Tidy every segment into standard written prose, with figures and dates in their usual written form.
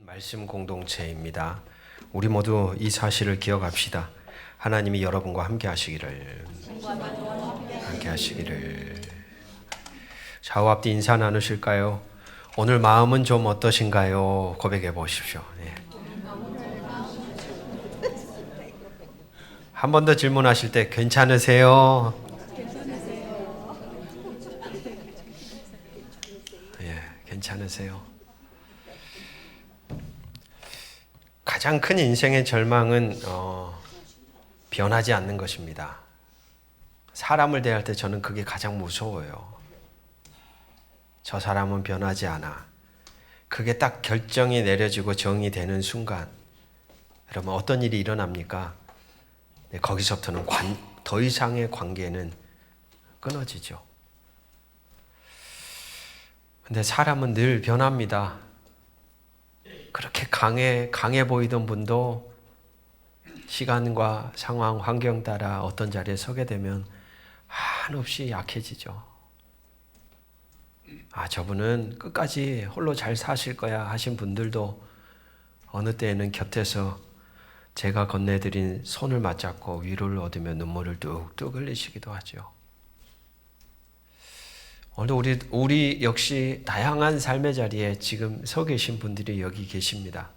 말씀 공동체입니다. 우리 모두 이 사실을 기억합시다. 하나님이 여러분과 함께 하시기를. 좌우 앞뒤 인사 나누실까요? 오늘 마음은 좀 어떠신가요? 고백해 보십시오. 네. 한 번 더 질문하실 때 괜찮으세요? 예, 괜찮으세요? 가장 큰 인생의 절망은 변하지 않는 것입니다. 사람을 대할 때 저는 그게 가장 무서워요. 저 사람은 변하지 않아. 그게 딱 결정이 내려지고 정이 되는 순간, 여러분 어떤 일이 일어납니까? 네, 거기서부터는 더 이상의 관계는 끊어지죠. 근데 사람은 늘 변합니다. 그렇게 강해 보이던 분도 시간과 상황, 환경 따라 어떤 자리에 서게 되면 한없이 약해지죠. 저분은 끝까지 홀로 잘 사실 거야 하신 분들도 어느 때에는 곁에서 제가 건네드린 손을 맞잡고 위로를 얻으며 눈물을 뚝뚝 흘리시기도 하죠. 오늘 우리 역시 다양한 삶의 자리에 지금 서 계신 분들이 여기 계십니다.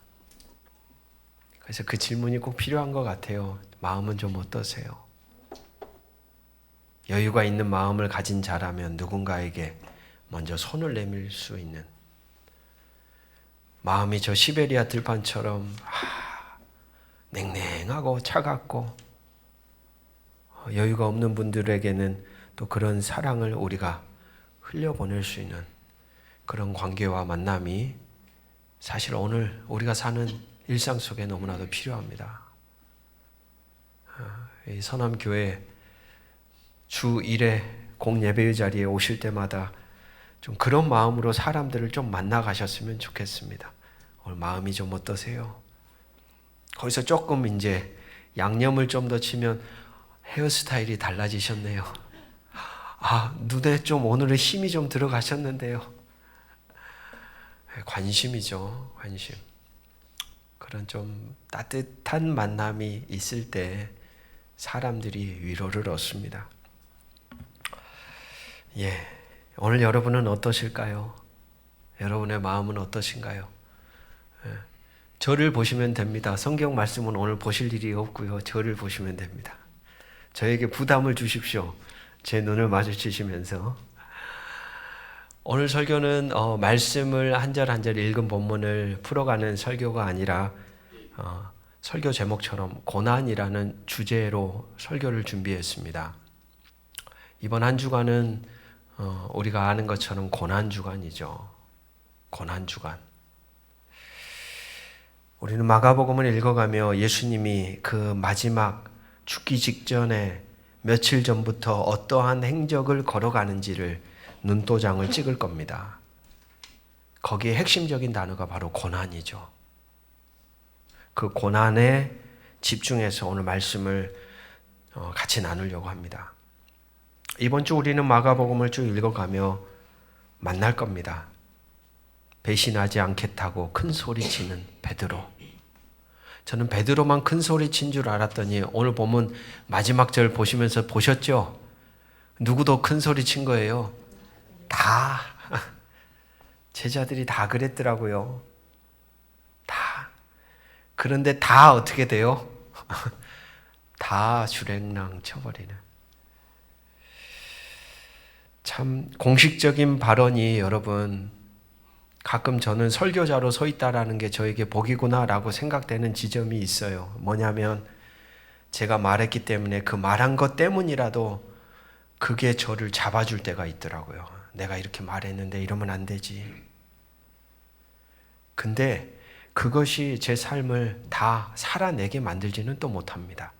그래서 그 질문이 꼭 필요한 것 같아요. 마음은 좀 어떠세요? 여유가 있는 마음을 가진 자라면 누군가에게 먼저 손을 내밀 수 있는, 마음이 저 시베리아 들판처럼 냉랭하고 차갑고 여유가 없는 분들에게는 또 그런 사랑을 우리가 흘려보낼 수 있는 그런 관계와 만남이 사실 오늘 우리가 사는 일상 속에 너무나도 필요합니다. 이 서남교회 주 1회 공예배의 자리에 오실 때마다 좀 그런 마음으로 사람들을 좀 만나 가셨으면 좋겠습니다. 오늘 마음이 좀 어떠세요? 거기서 조금 이제 양념을 좀 더 치면 헤어스타일이 달라지셨네요. 눈에 좀 오늘은 힘이 좀 들어가셨는데요. 관심이죠, 관심. 그런 좀 따뜻한 만남이 있을 때 사람들이 위로를 얻습니다. 오늘 여러분은 어떠실까요? 여러분의 마음은 어떠신가요? 저를 보시면 됩니다. 성경 말씀은 오늘 보실 일이 없고요. 저를 보시면 됩니다. 저에게 부담을 주십시오. 제 눈을 마주치시면서. 오늘 설교는 말씀을 한 절 한 절 읽은 본문을 풀어가는 설교가 아니라 설교 제목처럼 고난이라는 주제로 설교를 준비했습니다. 이번 한 주간은 우리가 아는 것처럼 고난주간이죠. 고난주간. 우리는 마가복음을 읽어가며 예수님이 그 마지막 죽기 직전에 며칠 전부터 어떠한 행적을 걸어가는지를 눈도장을 찍을 겁니다. 거기에 핵심적인 단어가 바로 고난이죠. 그 고난에 집중해서 오늘 말씀을 같이 나누려고 합니다. 이번 주 우리는 마가복음을 쭉 읽어가며 만날 겁니다. 배신하지 않겠다고 큰 소리치는 베드로. 저는 베드로만 큰 소리 친 줄 알았더니 오늘 보면 마지막 절 보시면서 보셨죠? 누구도 큰 소리 친 거예요. 다. 제자들이 다 그랬더라고요. 다. 그런데 다 어떻게 돼요? 다 주랭랑 쳐버리는. 참 공식적인 발언이 여러분, 가끔 저는 설교자로 서 있다라는 게 저에게 복이구나라고 생각되는 지점이 있어요. 뭐냐면 제가 말했기 때문에 그 말한 것 때문이라도 그게 저를 잡아줄 때가 있더라고요. 내가 이렇게 말했는데 이러면 안 되지. 근데 그것이 제 삶을 다 살아내게 만들지는 또 못합니다.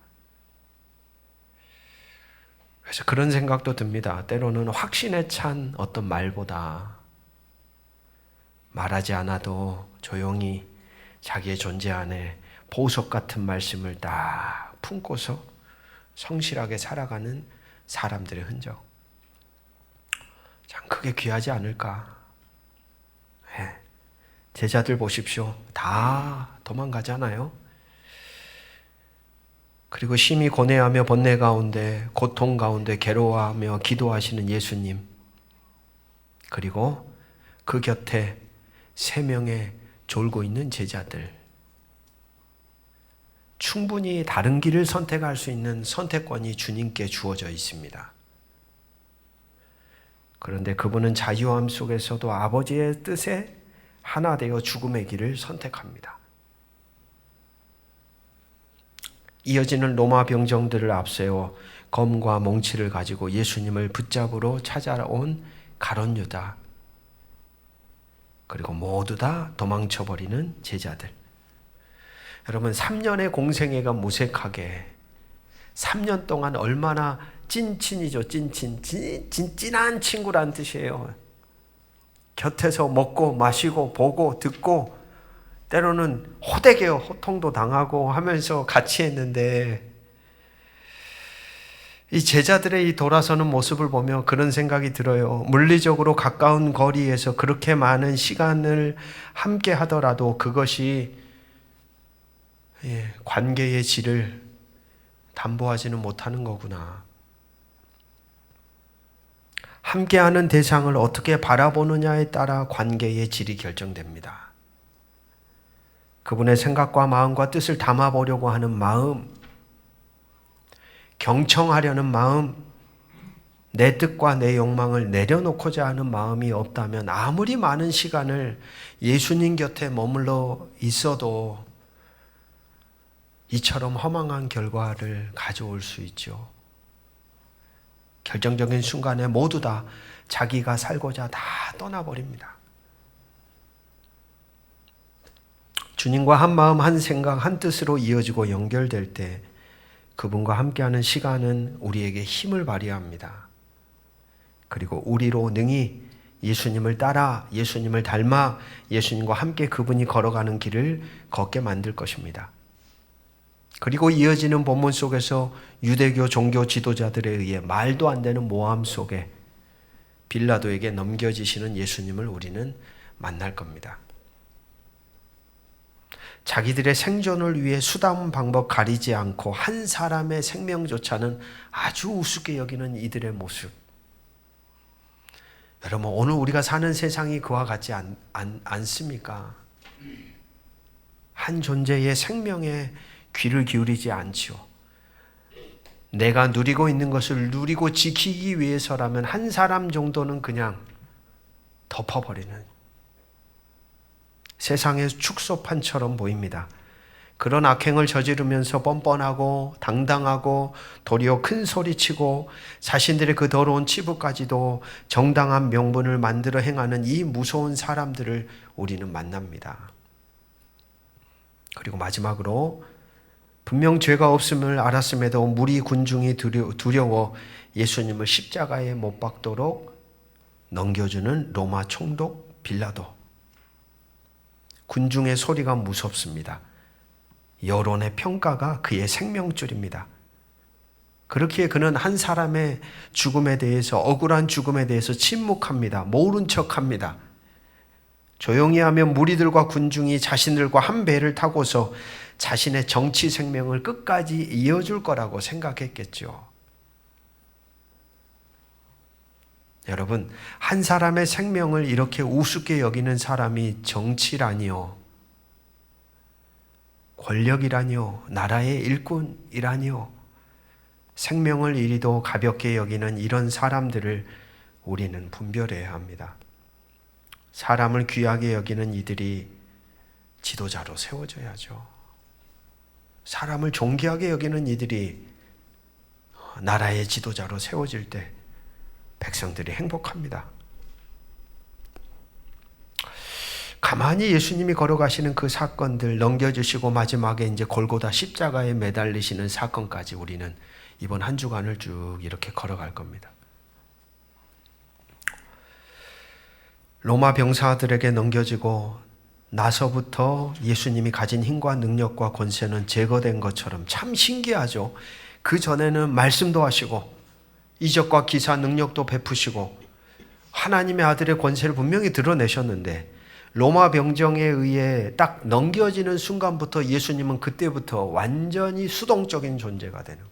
그래서 그런 생각도 듭니다. 때로는 확신에 찬 어떤 말보다 말하지 않아도 조용히 자기의 존재 안에 보석 같은 말씀을 딱 품고서 성실하게 살아가는 사람들의 흔적. 참 그게 귀하지 않을까. 제자들 보십시오. 다 도망가잖아요. 그리고 심히 고뇌하며 번뇌 가운데, 고통 가운데 괴로워하며 기도하시는 예수님. 그리고 그 곁에 3명의 졸고 있는 제자들. 충분히 다른 길을 선택할 수 있는 선택권이 주님께 주어져 있습니다. 그런데 그분은 자유함 속에서도 아버지의 뜻에 하나 되어 죽음의 길을 선택합니다. 이어지는 로마 병정들을 앞세워 검과 몽치를 가지고 예수님을 붙잡으러 찾아온 가룟 유다, 그리고 모두 다 도망쳐버리는 제자들. 여러분, 3년의 공생애가 무색하게 3년 동안 얼마나 찐친이죠. 찐한 친구란 뜻이에요. 곁에서 먹고 마시고 보고 듣고 때로는 호되게 호통도 당하고 하면서 같이 했는데, 이 제자들의 이 돌아서는 모습을 보며 그런 생각이 들어요. 물리적으로 가까운 거리에서 그렇게 많은 시간을 함께 하더라도 그것이 관계의 질을 담보하지는 못하는 거구나. 함께하는 대상을 어떻게 바라보느냐에 따라 관계의 질이 결정됩니다. 그분의 생각과 마음과 뜻을 담아보려고 하는 마음, 경청하려는 마음, 내 뜻과 내 욕망을 내려놓고자 하는 마음이 없다면 아무리 많은 시간을 예수님 곁에 머물러 있어도 이처럼 허망한 결과를 가져올 수 있죠. 결정적인 순간에 모두 다 자기가 살고자 다 떠나버립니다. 주님과 한 마음, 한 생각, 한 뜻으로 이어지고 연결될 때 그분과 함께하는 시간은 우리에게 힘을 발휘합니다. 그리고 우리로 능히 예수님을 따라, 예수님을 닮아 예수님과 함께 그분이 걸어가는 길을 걷게 만들 것입니다. 그리고 이어지는 본문 속에서 유대교 종교 지도자들에 의해 말도 안 되는 모함 속에 빌라도에게 넘겨지시는 예수님을 우리는 만날 겁니다. 자기들의 생존을 위해 수단 방법 가리지 않고 한 사람의 생명조차는 아주 우습게 여기는 이들의 모습. 여러분, 오늘 우리가 사는 세상이 그와 같지 않습니까? 한 존재의 생명에 귀를 기울이지 않지요. 내가 누리고 있는 것을 누리고 지키기 위해서라면 한 사람 정도는 그냥 덮어버리는 세상의 축소판처럼 보입니다. 그런 악행을 저지르면서 뻔뻔하고 당당하고 도리어 큰 소리치고 자신들의 그 더러운 치부까지도 정당한 명분을 만들어 행하는 이 무서운 사람들을 우리는 만납니다. 그리고 마지막으로 분명 죄가 없음을 알았음에도 무리 군중이 두려워 예수님을 십자가에 못 박도록 넘겨주는 로마 총독 빌라도. 군중의 소리가 무섭습니다. 여론의 평가가 그의 생명줄입니다. 그렇기에 그는 한 사람의 죽음에 대해서, 억울한 죽음에 대해서 침묵합니다. 모른 척합니다. 조용히 하면 무리들과 군중이 자신들과 한 배를 타고서 자신의 정치 생명을 끝까지 이어줄 거라고 생각했겠죠. 여러분, 한 사람의 생명을 이렇게 우습게 여기는 사람이 정치라니요, 권력이라니요, 나라의 일꾼이라니요, 생명을 이리도 가볍게 여기는 이런 사람들을 우리는 분별해야 합니다. 사람을 귀하게 여기는 이들이 지도자로 세워져야죠. 사람을 존귀하게 여기는 이들이 나라의 지도자로 세워질 때 백성들이 행복합니다. 가만히 예수님이 걸어가시는 그 사건들 넘겨주시고 마지막에 이제 골고다 십자가에 매달리시는 사건까지 우리는 이번 한 주간을 쭉 이렇게 걸어갈 겁니다. 로마 병사들에게 넘겨지고 나서부터 예수님이 가진 힘과 능력과 권세는 제거된 것처럼 참 신기하죠. 그 전에는 말씀도 하시고 이적과 기사 능력도 베푸시고 하나님의 아들의 권세를 분명히 드러내셨는데 로마 병정에 의해 딱 넘겨지는 순간부터 예수님은 그때부터 완전히 수동적인 존재가 되는 거예요.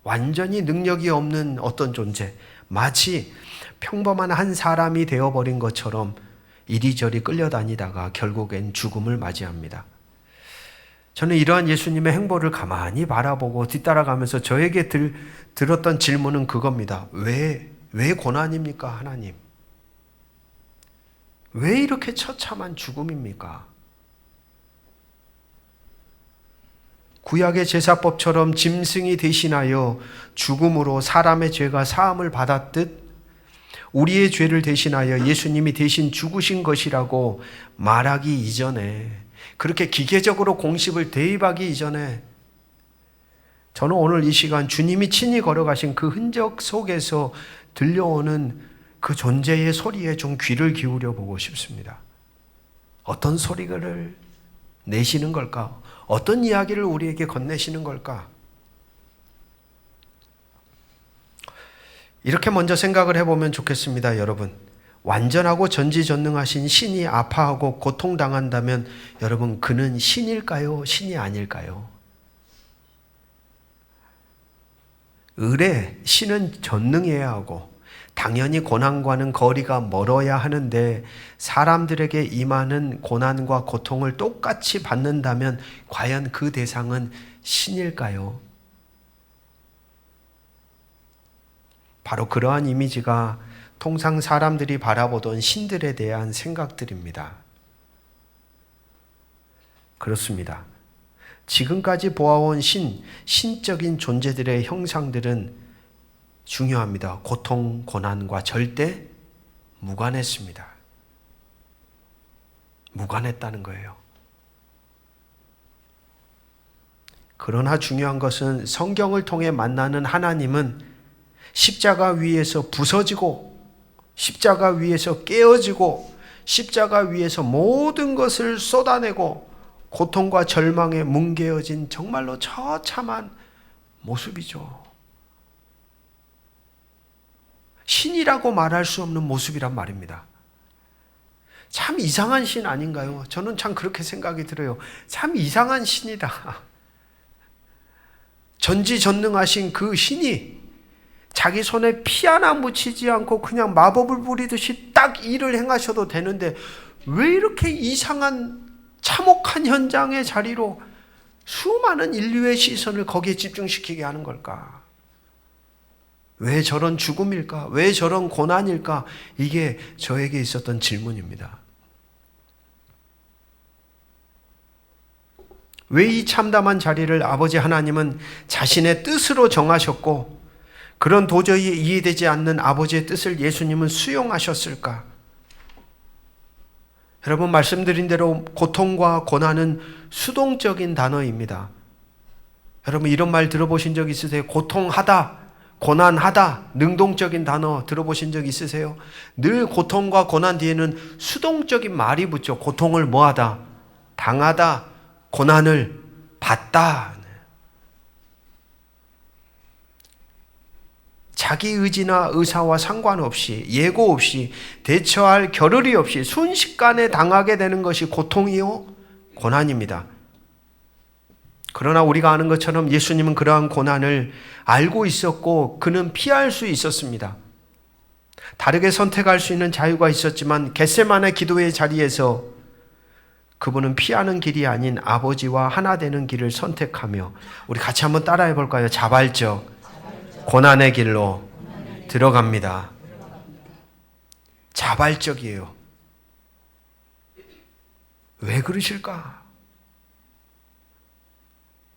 완전히 능력이 없는 어떤 존재, 마치 평범한 한 사람이 되어버린 것처럼 이리저리 끌려다니다가 결국엔 죽음을 맞이합니다. 저는 이러한 예수님의 행보를 가만히 바라보고 뒤따라가면서 저에게 들었던 질문은 그겁니다. 왜 고난입니까, 하나님? 왜 이렇게 처참한 죽음입니까? 구약의 제사법처럼 짐승이 대신하여 죽음으로 사람의 죄가 사함을 받았듯 우리의 죄를 대신하여 예수님이 대신 죽으신 것이라고 말하기 이전에, 그렇게 기계적으로 공식을 대입하기 이전에, 저는 오늘 이 시간 주님이 친히 걸어가신 그 흔적 속에서 들려오는 그 존재의 소리에 좀 귀를 기울여 보고 싶습니다. 어떤 소리를 내시는 걸까? 어떤 이야기를 우리에게 건네시는 걸까? 이렇게 먼저 생각을 해보면 좋겠습니다, 여러분. 완전하고 전지전능하신 신이 아파하고 고통당한다면 여러분, 그는 신일까요? 신이 아닐까요? 의례, 신은 전능해야 하고 당연히 고난과는 거리가 멀어야 하는데 사람들에게 임하는 고난과 고통을 똑같이 받는다면 과연 그 대상은 신일까요? 바로 그러한 이미지가 통상 사람들이 바라보던 신들에 대한 생각들입니다. 그렇습니다. 지금까지 보아온 신적인 존재들의 형상들은 중요합니다. 고통, 고난과 절대 무관했습니다. 무관했다는 거예요. 그러나 중요한 것은 성경을 통해 만나는 하나님은 십자가 위에서 부서지고 십자가 위에서 깨어지고 십자가 위에서 모든 것을 쏟아내고 고통과 절망에 뭉개어진 정말로 처참한 모습이죠. 신이라고 말할 수 없는 모습이란 말입니다. 참 이상한 신 아닌가요? 저는 참 그렇게 생각이 들어요. 참 이상한 신이다. 전지전능하신 그 신이 자기 손에 피 하나 묻히지 않고 그냥 마법을 부리듯이 딱 일을 행하셔도 되는데 왜 이렇게 이상한 참혹한 현장의 자리로 수많은 인류의 시선을 거기에 집중시키게 하는 걸까? 왜 저런 죽음일까? 왜 저런 고난일까? 이게 저에게 있었던 질문입니다. 왜 이 참담한 자리를 아버지 하나님은 자신의 뜻으로 정하셨고 그런 도저히 이해되지 않는 아버지의 뜻을 예수님은 수용하셨을까? 여러분, 말씀드린 대로 고통과 고난은 수동적인 단어입니다. 여러분, 이런 말 들어보신 적 있으세요? 고통하다, 고난하다, 능동적인 단어 들어보신 적 있으세요? 늘 고통과 고난 뒤에는 수동적인 말이 붙죠. 고통을 뭐하다? 당하다, 고난을 받다. 자기 의지나 의사와 상관없이, 예고 없이, 대처할 겨를이 없이 순식간에 당하게 되는 것이 고통이요, 고난입니다. 그러나 우리가 아는 것처럼 예수님은 그러한 고난을 알고 있었고 그는 피할 수 있었습니다. 다르게 선택할 수 있는 자유가 있었지만 겟세마네 기도의 자리에서 그분은 피하는 길이 아닌 아버지와 하나 되는 길을 선택하며, 우리 같이 한번 따라해 볼까요? 자발적 고난의 길로 들어갑니다. 자발적이에요. 왜 그러실까?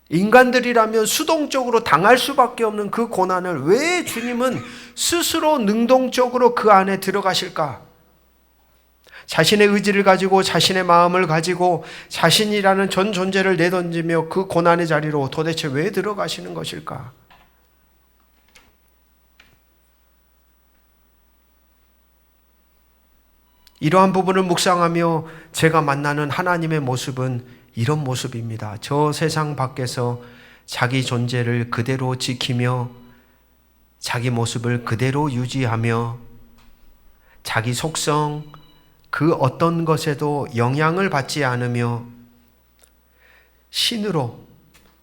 인간들이라면 수동적으로 당할 수밖에 없는 그 고난을 왜 주님은 스스로 능동적으로 그 안에 들어가실까? 자신의 의지를 가지고 자신의 마음을 가지고 자신이라는 전 존재를 내던지며 그 고난의 자리로 도대체 왜 들어가시는 것일까? 이러한 부분을 묵상하며 제가 만나는 하나님의 모습은 이런 모습입니다. 저 세상 밖에서 자기 존재를 그대로 지키며 자기 모습을 그대로 유지하며 자기 속성 그 어떤 것에도 영향을 받지 않으며 신으로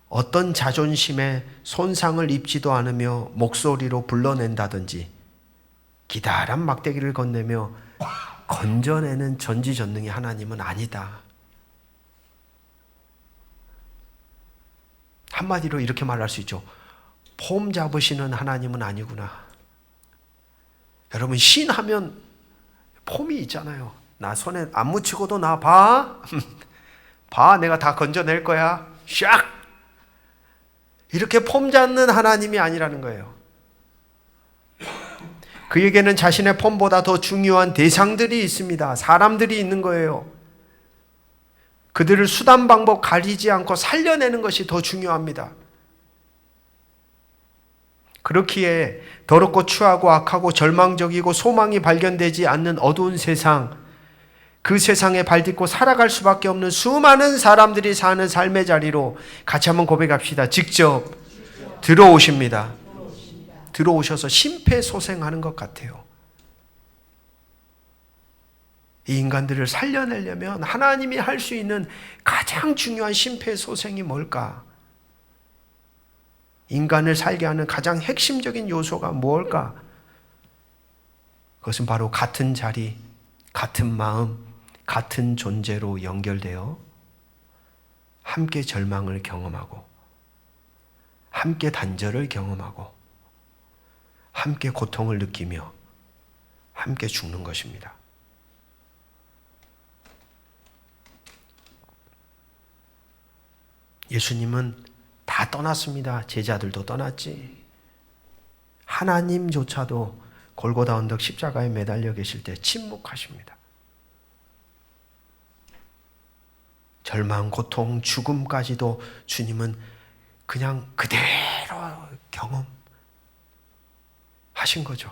어떤 자존심에 손상을 입지도 않으며 목소리로 불러낸다든지 기다란 막대기를 건네며 건져내는 전지전능의 하나님은 아니다. 한마디로 이렇게 말할 수 있죠. 폼 잡으시는 하나님은 아니구나. 여러분, 신 하면 폼이 있잖아요. 나 손에 안 묻히고도 나 봐. 봐, 내가 다 건져낼 거야. 샥! 이렇게 폼 잡는 하나님이 아니라는 거예요. 그에게는 자신의 폼보다 더 중요한 대상들이 있습니다. 사람들이 있는 거예요. 그들을 수단 방법 가리지 않고 살려내는 것이 더 중요합니다. 그렇기에 더럽고 추하고 악하고 절망적이고 소망이 발견되지 않는 어두운 세상, 그 세상에 발딛고 살아갈 수밖에 없는 수많은 사람들이 사는 삶의 자리로 같이 한번 고백합시다. 직접 들어오십니다. 들어오셔서 심폐소생하는 것 같아요. 이 인간들을 살려내려면 하나님이 할 수 있는 가장 중요한 심폐소생이 뭘까? 인간을 살게 하는 가장 핵심적인 요소가 뭘까? 그것은 바로 같은 자리, 같은 마음, 같은 존재로 연결되어 함께 절망을 경험하고 함께 단절을 경험하고 함께 고통을 느끼며 함께 죽는 것입니다. 예수님은 다 떠났습니다. 제자들도 떠났지. 하나님조차도 골고다 언덕 십자가에 매달려 계실 때 침묵하십니다. 절망, 고통, 죽음까지도 주님은 그냥 그대로 경험하신 거죠.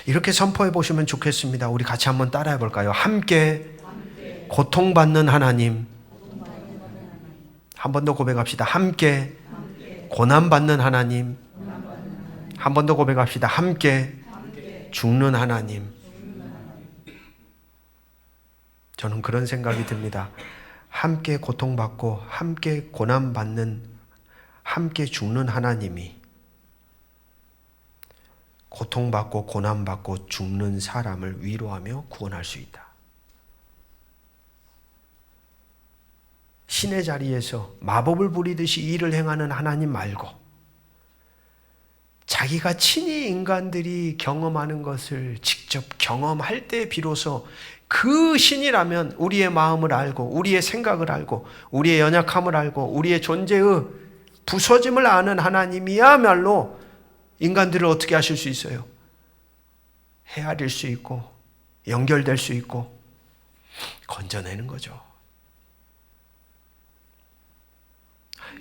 이렇게 선포해 보시면 좋겠습니다. 우리 같이 한번 따라해 볼까요? 함께 고통받는 하나님. 한 번 더 고백합시다. 함께 고난받는 하나님. 한 번 더 고백합시다. 함께 죽는 하나님. 저는 그런 생각이 듭니다. 함께 고통받고 함께 고난받는, 함께 죽는 하나님이 고통받고 고난받고 죽는 사람을 위로하며 구원할 수 있다. 신의 자리에서 마법을 부리듯이 일을 행하는 하나님 말고 자기가 친히 인간들이 경험하는 것을 직접 경험할 때 비로소 그 신이라면 우리의 마음을 알고 우리의 생각을 알고 우리의 연약함을 알고 우리의 존재의 부서짐을 아는 하나님이야말로 인간들을 어떻게 하실 수 있어요? 헤아릴 수 있고 연결될 수 있고 건져내는 거죠.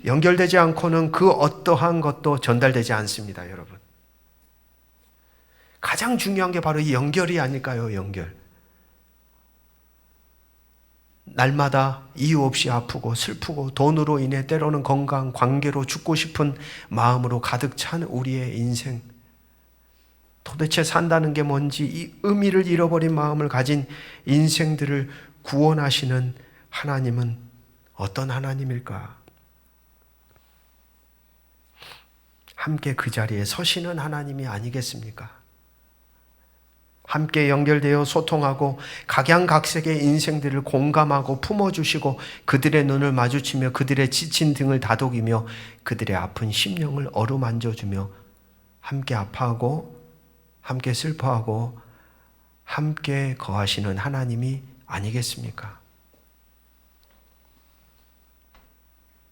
연결되지 않고는 그 어떠한 것도 전달되지 않습니다, 여러분. 가장 중요한 게 바로 이 연결이 아닐까요? 연결. 날마다 이유 없이 아프고 슬프고 돈으로 인해 때로는 건강, 관계로 죽고 싶은 마음으로 가득 찬 우리의 인생. 도대체 산다는 게 뭔지 이 의미를 잃어버린 마음을 가진 인생들을 구원하시는 하나님은 어떤 하나님일까? 함께 그 자리에 서시는 하나님이 아니겠습니까? 함께 연결되어 소통하고 각양각색의 인생들을 공감하고 품어주시고 그들의 눈을 마주치며 그들의 지친 등을 다독이며 그들의 아픈 심령을 어루만져주며 함께 아파하고 함께 슬퍼하고 함께 거하시는 하나님이 아니겠습니까?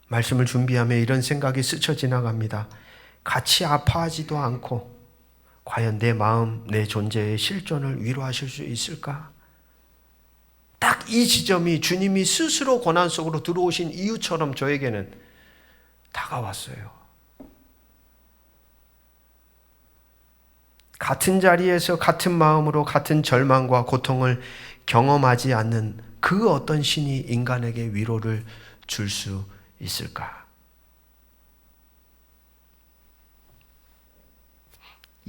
말씀을 준비하며 이런 생각이 스쳐 지나갑니다. 같이 아파하지도 않고 과연 내 마음, 내 존재의 실존을 위로하실 수 있을까? 딱 이 지점이 주님이 스스로 고난 속으로 들어오신 이유처럼 저에게는 다가왔어요. 같은 자리에서 같은 마음으로 같은 절망과 고통을 경험하지 않는 그 어떤 신이 인간에게 위로를 줄 수 있을까?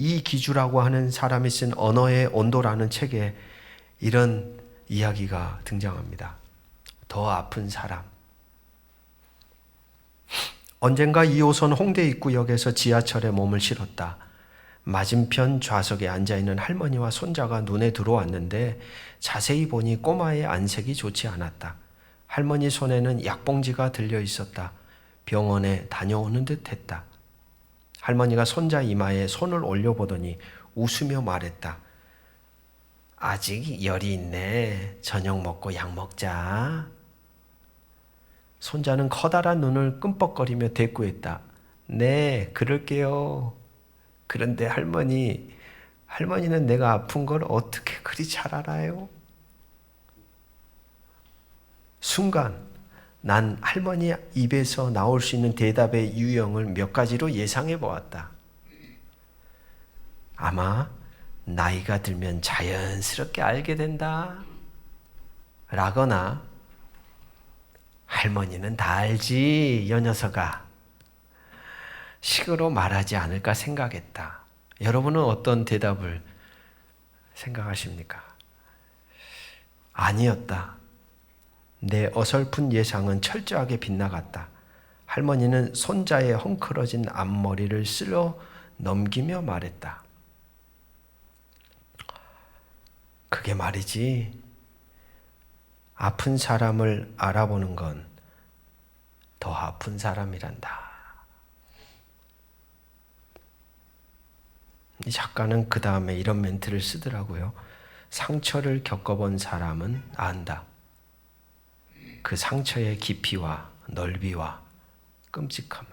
이 기주라고 하는 사람이 쓴 언어의 온도라는 책에 이런 이야기가 등장합니다. 더 아픈 사람. 언젠가 2호선 홍대 입구역에서 지하철에 몸을 실었다. 맞은편 좌석에 앉아있는 할머니와 손자가 눈에 들어왔는데 자세히 보니 꼬마의 안색이 좋지 않았다. 할머니 손에는 약봉지가 들려 있었다. 병원에 다녀오는 듯 했다. 할머니가 손자 이마에 손을 올려보더니 웃으며 말했다. 아직 열이 있네. 저녁 먹고 약 먹자. 손자는 커다란 눈을 끔뻑거리며 대꾸했다. 네, 그럴게요. 그런데 할머니는 내가 아픈 걸 어떻게 그리 잘 알아요? 순간 난 할머니 입에서 나올 수 있는 대답의 유형을 몇 가지로 예상해 보았다. 아마 나이가 들면 자연스럽게 알게 된다. 라거나 할머니는 다 알지, 이 녀석아. 식으로 말하지 않을까 생각했다. 여러분은 어떤 대답을 생각하십니까? 아니었다. 내 어설픈 예상은 철저하게 빗나갔다. 할머니는 손자의 헝클어진 앞머리를 쓸어 넘기며 말했다. 그게 말이지, 아픈 사람을 알아보는 건 더 아픈 사람이란다. 이 작가는 그 다음에 이런 멘트를 쓰더라고요. 상처를 겪어본 사람은 안다. 그 상처의 깊이와 넓이와 끔찍함을.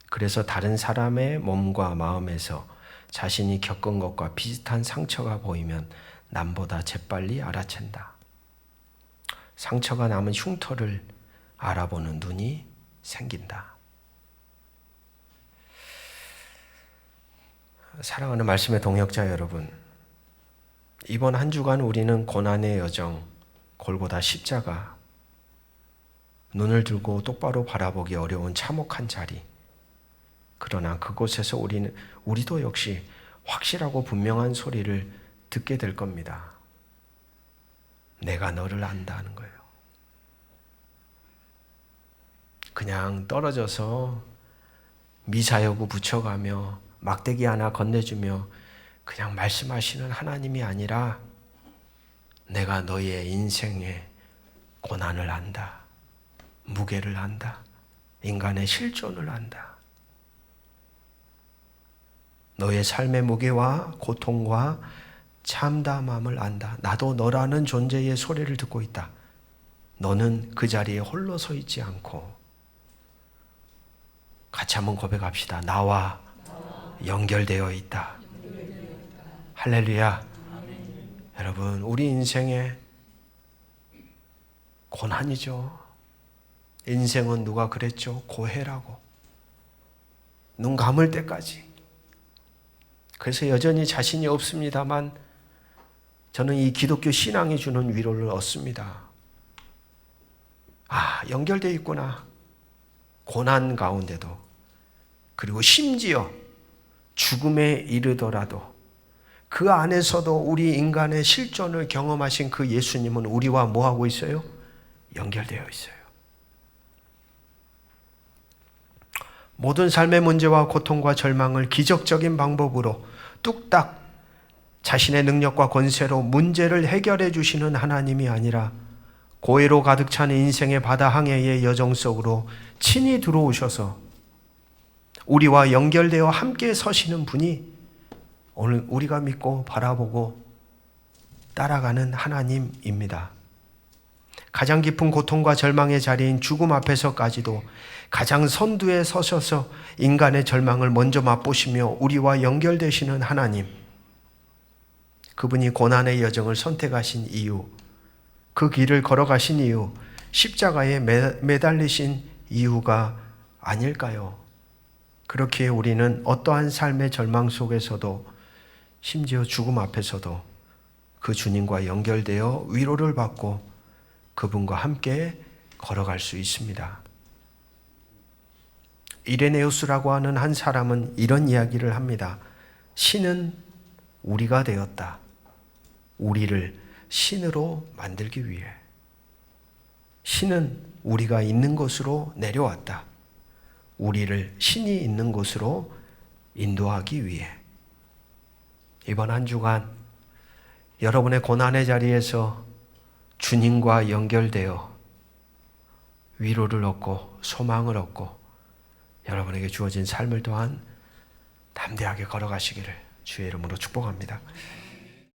그래서 다른 사람의 몸과 마음에서 자신이 겪은 것과 비슷한 상처가 보이면 남보다 재빨리 알아챈다. 상처가 남은 흉터를 알아보는 눈이 생긴다. 사랑하는 말씀의 동역자 여러분, 이번 한 주간 우리는 고난의 여정, 골고다 십자가, 눈을 들고 똑바로 바라보기 어려운 참혹한 자리, 그러나 그곳에서 우리도 역시 확실하고 분명한 소리를 듣게 될 겁니다. 내가 너를 안다는 거예요. 그냥 떨어져서 미사여구 붙여가며 막대기 하나 건네주며 그냥 말씀하시는 하나님이 아니라 내가 너의 인생의 고난을 안다. 무게를 안다. 인간의 실존을 안다. 너의 삶의 무게와 고통과 참담함을 안다. 나도 너라는 존재의 소리를 듣고 있다. 너는 그 자리에 홀로 서 있지 않고 같이 한번 고백합시다. 나와 연결되어 있다. 할렐루야. 여러분, 우리 인생의 고난이죠. 인생은 누가 그랬죠? 고해라고. 눈 감을 때까지. 그래서 여전히 자신이 없습니다만 저는 이 기독교 신앙이 주는 위로를 얻습니다. 연결되어 있구나. 고난 가운데도. 그리고 심지어 죽음에 이르더라도 그 안에서도 우리 인간의 실존을 경험하신 그 예수님은 우리와 뭐하고 있어요? 연결되어 있어요. 모든 삶의 문제와 고통과 절망을 기적적인 방법으로 뚝딱 자신의 능력과 권세로 문제를 해결해 주시는 하나님이 아니라 고해로 가득 찬 인생의 바다 항해의 여정 속으로 친히 들어오셔서 우리와 연결되어 함께 서시는 분이 오늘 우리가 믿고 바라보고 따라가는 하나님입니다. 가장 깊은 고통과 절망의 자리인 죽음 앞에서까지도 가장 선두에 서셔서 인간의 절망을 먼저 맛보시며 우리와 연결되시는 하나님, 그분이 고난의 여정을 선택하신 이유, 그 길을 걸어가신 이유, 십자가에 매달리신 이유가 아닐까요? 그렇기에 우리는 어떠한 삶의 절망 속에서도 심지어 죽음 앞에서도 그 주님과 연결되어 위로를 받고 그분과 함께 걸어갈 수 있습니다. 이레네우스라고 하는 한 사람은 이런 이야기를 합니다. 신은 우리가 되었다. 우리를 신으로 만들기 위해. 신은 우리가 있는 곳으로 내려왔다. 우리를 신이 있는 곳으로 인도하기 위해. 이번 한 주간 여러분의 고난의 자리에서 주님과 연결되어 위로를 얻고 소망을 얻고 여러분에게 주어진 삶을 또한 담대하게 걸어가시기를 주의 이름으로 축복합니다.